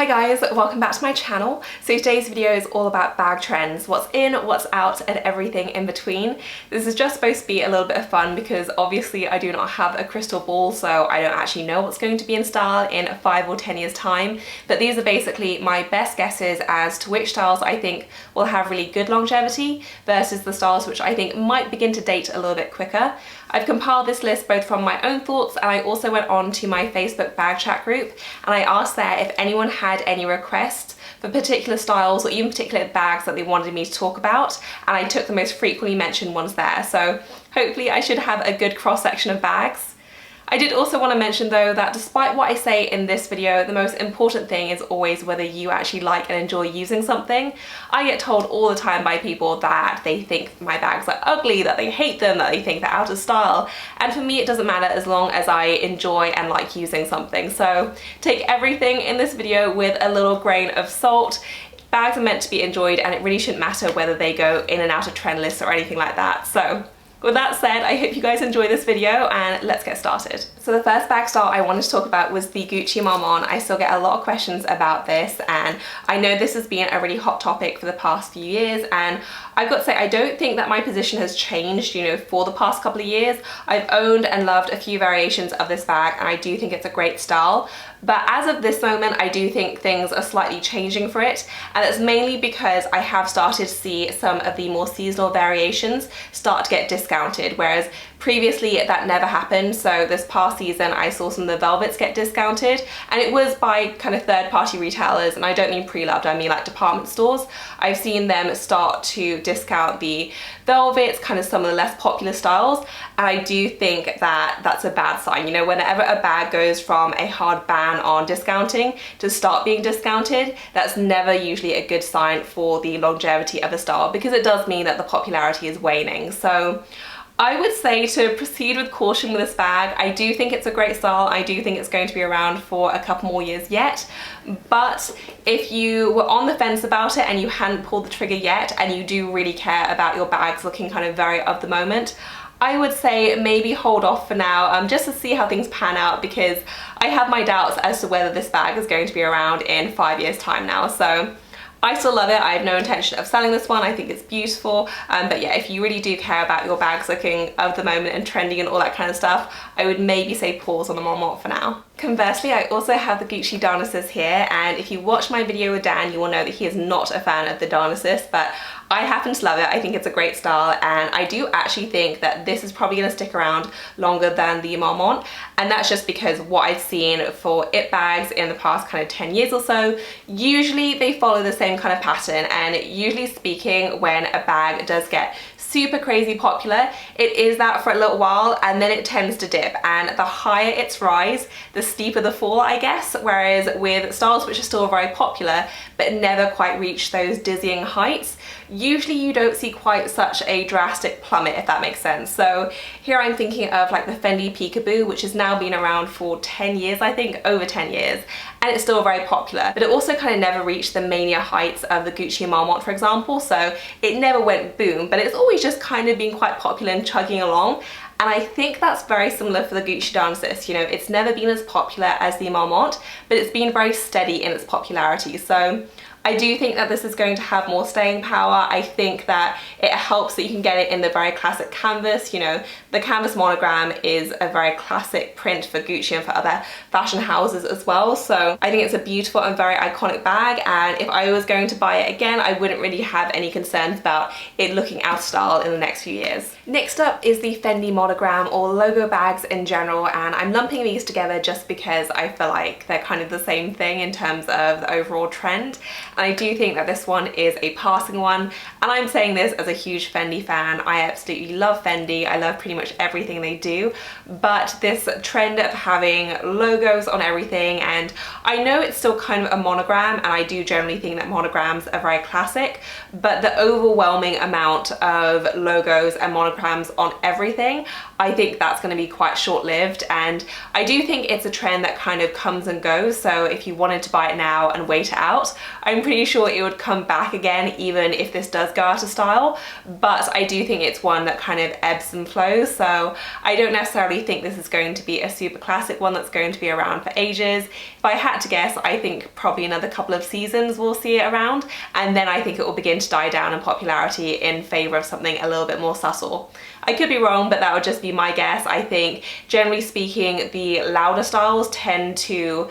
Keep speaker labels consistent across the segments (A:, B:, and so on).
A: Hi guys, welcome back to my channel. So today's video is all about bag trends, what's in, what's out, and everything in between. This is just supposed to be a little bit of fun because obviously I do not have a crystal ball, so I don't actually know what's going to be in style in 5 or 10 years time. But these are basically my best guesses as to which styles I think will have really good longevity versus the styles which I think might begin to date a little bit quicker. I've compiled this list both from my own thoughts, and I also went on to my Facebook bag chat group and I asked there if anyone had any requests for particular styles or even particular bags that they wanted me to talk about, and I took the most frequently mentioned ones there. So hopefully I should have a good cross section of bags. I did also want to mention though that despite what I say in this video, the most important thing is always whether you actually like and enjoy using something. I get told all the time by people that they think my bags are ugly, that they hate them, that they think they're out of style. And for me it doesn't matter as long as I enjoy and like using something. So take everything in this video with a little grain of salt. Bags are meant to be enjoyed and it really shouldn't matter whether they go in and out of trend lists or anything like that. So with that said, I hope you guys enjoy this video and let's get started. So the first bag style I wanted to talk about was the Gucci Marmont. I still get a lot of questions about this and I know this has been a really hot topic for the past few years, and I've got to say I don't think that my position has changed, you know, for the past couple of years. I've owned and loved a few variations of this bag and I do think it's a great style. But as of this moment, I do think things are slightly changing for it, and it's mainly because I have started to see some of the more seasonal variations start to get discounted, whereas previously that never happened. So this past season I saw some of the velvets get discounted, and it was by kind of third-party retailers, and I don't mean pre-loved, I mean like department stores. I've seen them start to discount the velvets, kind of some of the less popular styles, and I do think that that's a bad sign. You know, whenever a bag goes from a hard ban on discounting to start being discounted, that's never usually a good sign for the longevity of a style, because it does mean that the popularity is waning. So I would say to proceed with caution with this bag. I do think it's a great style. I do think it's going to be around for a couple more years yet. But if you were on the fence about it and you hadn't pulled the trigger yet, and you do really care about your bags looking kind of very of the moment, I would say maybe hold off for now, just to see how things pan out, because I have my doubts as to whether this bag is going to be around in 5 years time now. So I still love it. I have no intention of selling this one. I think it's beautiful. But yeah, if you really do care about your bags looking of the moment and trendy and all that kind of stuff, I would maybe say pause on the Marmont for now. Conversely, I also have the Gucci Dionysus here, and if you watch my video with Dan, you will know that he is not a fan of the Dionysus, but I happen to love it. I think it's a great style, and I do actually think that this is probably going to stick around longer than the Marmont, and that's just because what I've seen for it bags in the past kind of 10 years or so, usually they follow the same kind of pattern, and usually speaking, when a bag does get super crazy popular, it is that for a little while and then it tends to dip, and the higher its rise, the steeper the fall, I guess. Whereas with styles which are still very popular but never quite reach those dizzying heights, usually you don't see quite such a drastic plummet, if that makes sense. So here I'm thinking of like the Fendi Peekaboo, which has now been around for 10 years, I think, over 10 years, and it's still very popular, but it also kind of never reached the mania heights of the Gucci Marmont, for example. So it never went boom, but it's always just kind of been quite popular and chugging along. And I think that's very similar for the Gucci Dionysus. You know, it's never been as popular as the Marmont, but it's been very steady in its popularity. So I do think that this is going to have more staying power. I think that it helps that you can get it in the very classic canvas. You know, the canvas monogram is a very classic print for Gucci and for other fashion houses as well. So I think it's a beautiful and very iconic bag, and if I was going to buy it again, I wouldn't really have any concerns about it looking out of style in the next few years. Next up is the Fendi Monogram, or logo bags in general, and I'm lumping these together just because I feel like they're kind of the same thing in terms of the overall trend. And I do think that this one is a passing one, and I'm saying this as a huge Fendi fan. I absolutely love Fendi. I love pretty much everything they do, but this trend of having logos on everything, and I know it's still kind of a monogram, and I do generally think that monograms are very classic, but the overwhelming amount of logos and monograms on everything, I think that's going to be quite short-lived, and I do think it's a trend that kind of comes and goes. So if you wanted to buy it now and wait it out, I'm I'm pretty sure it would come back again even if this does go out of style, but I do think it's one that kind of ebbs and flows, so I don't necessarily think this is going to be a super classic one that's going to be around for ages. If I had to guess, I think probably another couple of seasons we'll see it around, and then I think it will begin to die down in popularity in favour of something a little bit more subtle. I could be wrong, but that would just be my guess. I think generally speaking the louder styles tend to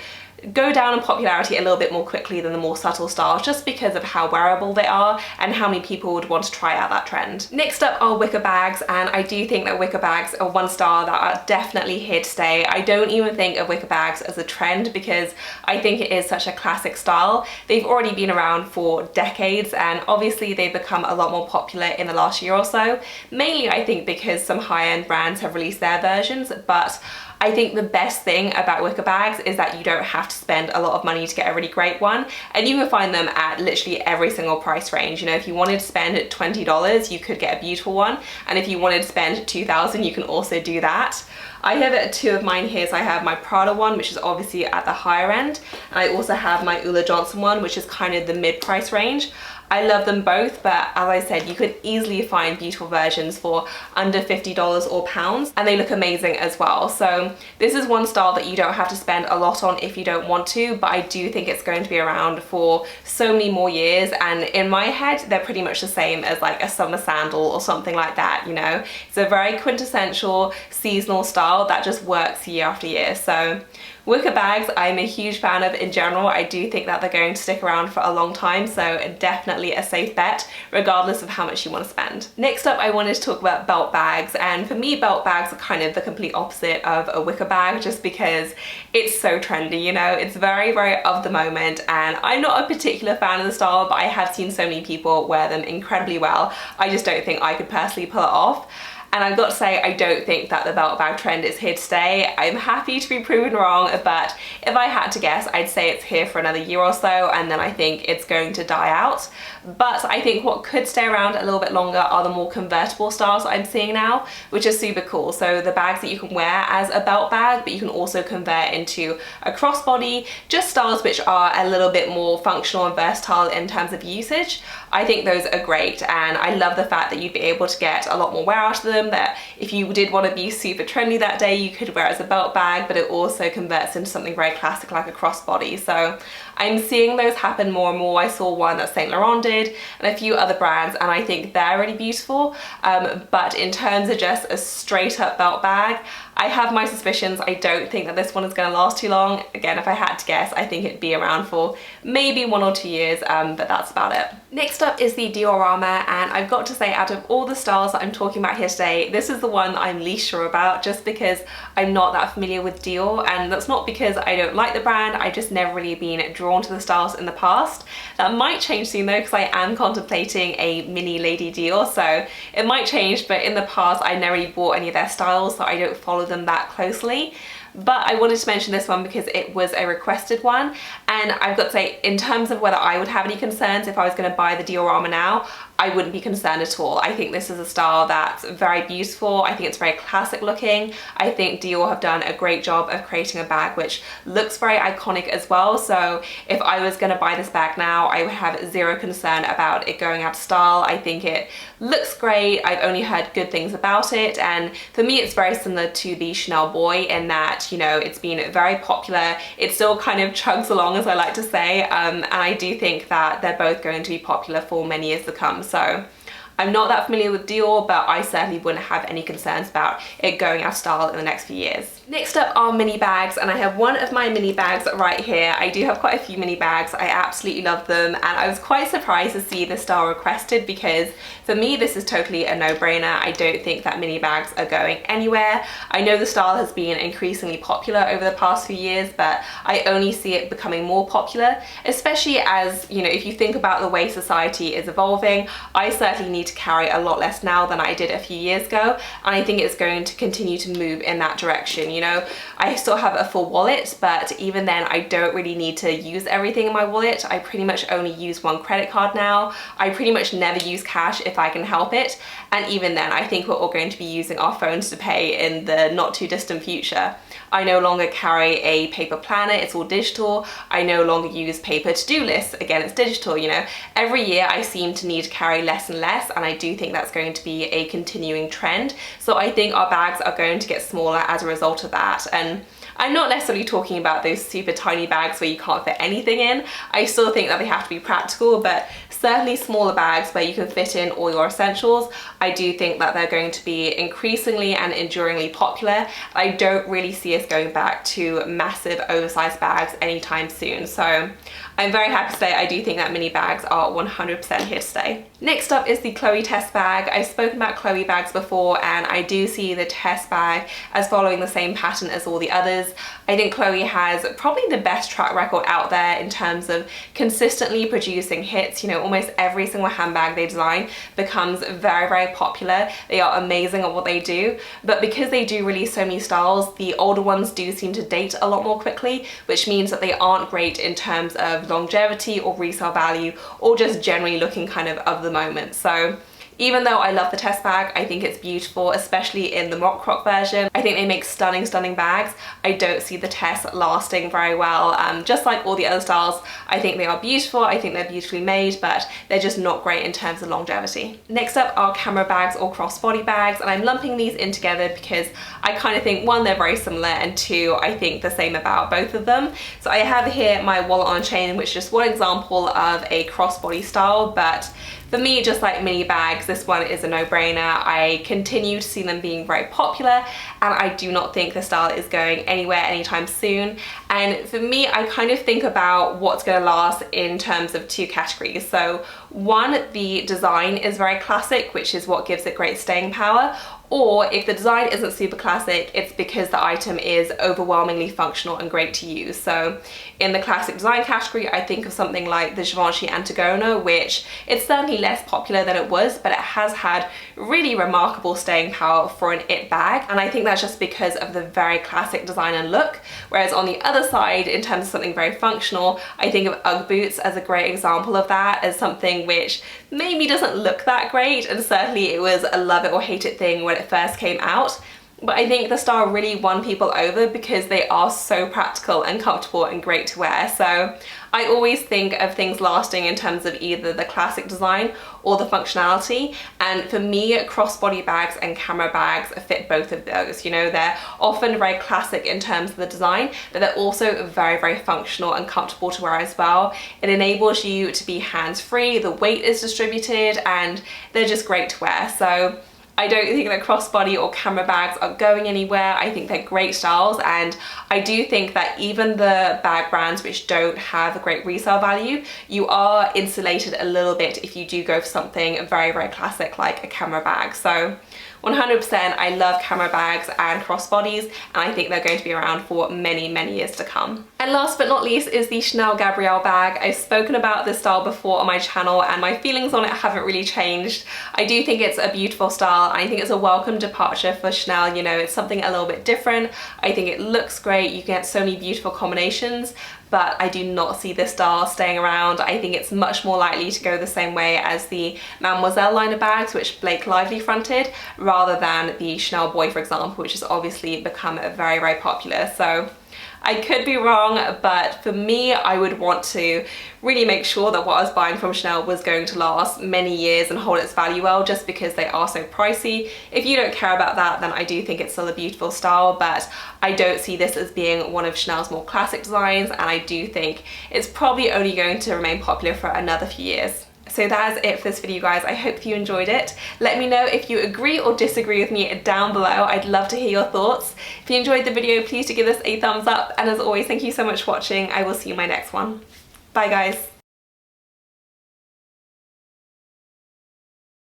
A: go down in popularity a little bit more quickly than the more subtle styles, just because of how wearable they are and how many people would want to try out that trend. Next up are wicker bags, and I do think that wicker bags are one style that are definitely here to stay. I don't even think of wicker bags as a trend because I think it is such a classic style. They've already been around for decades, and obviously they've become a lot more popular in the last year or so, mainly I think because some high-end brands have released their versions, but I think the best thing about wicker bags is that you don't have to spend a lot of money to get a really great one, and you can find them at literally every single price range. You know, if you wanted to spend $20, you could get a beautiful one, and if you wanted to spend $2,000, you can also do that. I have two of mine here. So I have my Prada one, which is obviously at the higher end, and I also have my Ulla Johnson one, which is kind of the mid-price range. I love them both, but as I said, you could easily find beautiful versions for under $50 or pounds, and they look amazing as well. So this is one style that you don't have to spend a lot on if you don't want to, but I do think it's going to be around for so many more years, and in my head they're pretty much the same as like a summer sandal or something like that, you know. It's a very quintessential seasonal style that just works year after year. So wicker bags I'm a huge fan of in general. I do think that they're going to stick around for a long time, so definitely a safe bet regardless of how much you want to spend. Next up I wanted to talk about belt bags, and for me belt bags are kind of the complete opposite of a wicker bag just because it's so trendy, you know. It's very, very of the moment, and I'm not a particular fan of the style, but I have seen so many people wear them incredibly well. I just don't think I could personally pull it off. And I've got to say, I don't think that the belt bag trend is here to stay. I'm happy to be proven wrong, but if I had to guess, I'd say it's here for another year or so, and then I think it's going to die out. But I think what could stay around a little bit longer are the more convertible styles that I'm seeing now, which is super cool. So the bags that you can wear as a belt bag, but you can also convert into a crossbody, just styles which are a little bit more functional and versatile in terms of usage. I think those are great, and I love the fact that you'd be able to get a lot more wear out of them, that if you did want to be super trendy that day, you could wear it as a belt bag, but it also converts into something very classic like a crossbody. So I'm seeing those happen more and more. I saw one that Saint Laurent did and a few other brands, and I think they're really beautiful. But in terms of just a straight up belt bag, I have my suspicions. I don't think that this one is going to last too long. Again, if I had to guess, I think it'd be around for maybe 1 or 2 years, but that's about it. Next up is the Diorama, and I've got to say, out of all the styles that I'm talking about here today, this is the one that I'm least sure about, just because I'm not that familiar with Dior, and that's not because I don't like the brand. I've just never really been drawn to the styles in the past. That might change soon though, because I am contemplating a mini Lady Dior, so it might change, but in the past I never really bought any of their styles, so I don't follow them that closely. But I wanted to mention this one because it was a requested one, and I've got to say, in terms of whether I would have any concerns if I was going to buy the Diorama now, I wouldn't be concerned at all. I think this is a style that's very beautiful. I think it's very classic looking. I think Dior have done a great job of creating a bag which looks very iconic as well. So if I was going to buy this bag now, I would have zero concern about it going out of style. I think it looks great. I've only heard good things about it, and for me it's very similar to the Chanel Boy in that, you know, it's been very popular. It still kind of chugs along, as I like to say, and I do think that they're both going to be popular for many years to come. So I'm not that familiar with Dior, but I certainly wouldn't have any concerns about it going out of style in the next few years. Next up are mini bags, and I have one of my mini bags right here. I do have quite a few mini bags. I absolutely love them, and I was quite surprised to see this style requested because for me this is totally a no-brainer. I don't think that mini bags are going anywhere. I know the style has been increasingly popular over the past few years, but I only see it becoming more popular, especially as, you know, if you think about the way society is evolving, I certainly need to to carry a lot less now than I did a few years ago, and I think it's going to continue to move in that direction. You know, I still have a full wallet, but even then I don't really need to use everything in my wallet. I pretty much only use one credit card now. I pretty much never use cash if I can help it, and even then I think we're all going to be using our phones to pay in the not too distant future. I no longer carry a paper planner, it's all digital. I no longer use paper to-do lists, again it's digital, you know. Every year I seem to need to carry less and less, and I do think that's going to be a continuing trend. So I think our bags are going to get smaller as a result of that. And I'm not necessarily talking about those super tiny bags where you can't fit anything in. I still think that they have to be practical, but certainly smaller bags where you can fit in all your essentials. I do think that they're going to be increasingly and enduringly popular. I don't really see us going back to massive oversized bags anytime soon. So I'm very happy to say I do think that mini bags are 100% here to stay. Next up is the Chloe test bag. I've spoken about Chloe bags before, and I do see the test bag as following the same pattern as all the others. I think Chloe has probably the best track record out there in terms of consistently producing hits. You know, almost every single handbag they design becomes very, very popular. They are amazing at what they do, but because they do release so many styles, the older ones do seem to date a lot more quickly, which means that they aren't great in terms of longevity or resale value, or just generally looking kind of the moment. So even though I love the test bag, I think it's beautiful, especially in the mock croc version. I think they make stunning, stunning bags. I don't see the test lasting very well. Just like all the other styles, I think they are beautiful, I think they're beautifully made, but they're just not great in terms of longevity. Next up are camera bags or crossbody bags, and I'm lumping these in together because I kind of think, one, they're very similar, and two, I think the same about both of them. So I have here my wallet on a chain, which is just one example of a crossbody style, but for me, just like mini bags, this one is a no-brainer. I continue to see them being very popular, and I do not think the style is going anywhere anytime soon. And for me, I kind of think about what's going to last in terms of two categories. So one, the design is very classic, which is what gives it great staying power. Or if the design isn't super classic, it's because the item is overwhelmingly functional and great to use. So in the classic design category, I think of something like the Givenchy Antigona, which it's certainly less popular than it was, but it has had really remarkable staying power for an it bag. And I think that's just because of the very classic design and look. Whereas on the other side, in terms of something very functional, I think of Ugg boots as a great example of that, as something which maybe doesn't look that great, and certainly it was a love it or hate it thing when it first came out. But I think the style really won people over because they are so practical and comfortable and great to wear. So I always think of things lasting in terms of either the classic design or the functionality. And for me, crossbody bags and camera bags fit both of those. You know, they're often very classic in terms of the design, but they're also very, very functional and comfortable to wear as well. It enables you to be hands-free, the weight is distributed, and they're just great to wear. So I don't think that crossbody or camera bags are going anywhere. I think they're great styles, and I do think that even the bag brands which don't have a great resale value, you are insulated a little bit if you do go for something very, very classic like a camera bag. So 100% I love camera bags and crossbodies, and I think they're going to be around for many, many years to come. And last but not least is the Chanel Gabrielle bag. I've spoken about this style before on my channel, and my feelings on it haven't really changed. I do think it's a beautiful style. I think it's a welcome departure for Chanel. You know, it's something a little bit different. I think it looks great. You get so many beautiful combinations, but I do not see this style staying around. I think it's much more likely to go the same way as the Mademoiselle line of bags, which Blake Lively fronted, rather than the Chanel Boy, for example, which has obviously become very, very popular. So I could be wrong, but for me, I would want to really make sure that what I was buying from Chanel was going to last many years and hold its value well, just because they are so pricey. If you don't care about that, then I do think it's still a beautiful style, but I don't see this as being one of Chanel's more classic designs, and I do think it's probably only going to remain popular for another few years. So that is it for this video, guys. I hope you enjoyed it. Let me know if you agree or disagree with me down below. I'd love to hear your thoughts. If you enjoyed the video, please do give this a thumbs up. And as always, thank you so much for watching. I will see you in my next one. Bye, guys.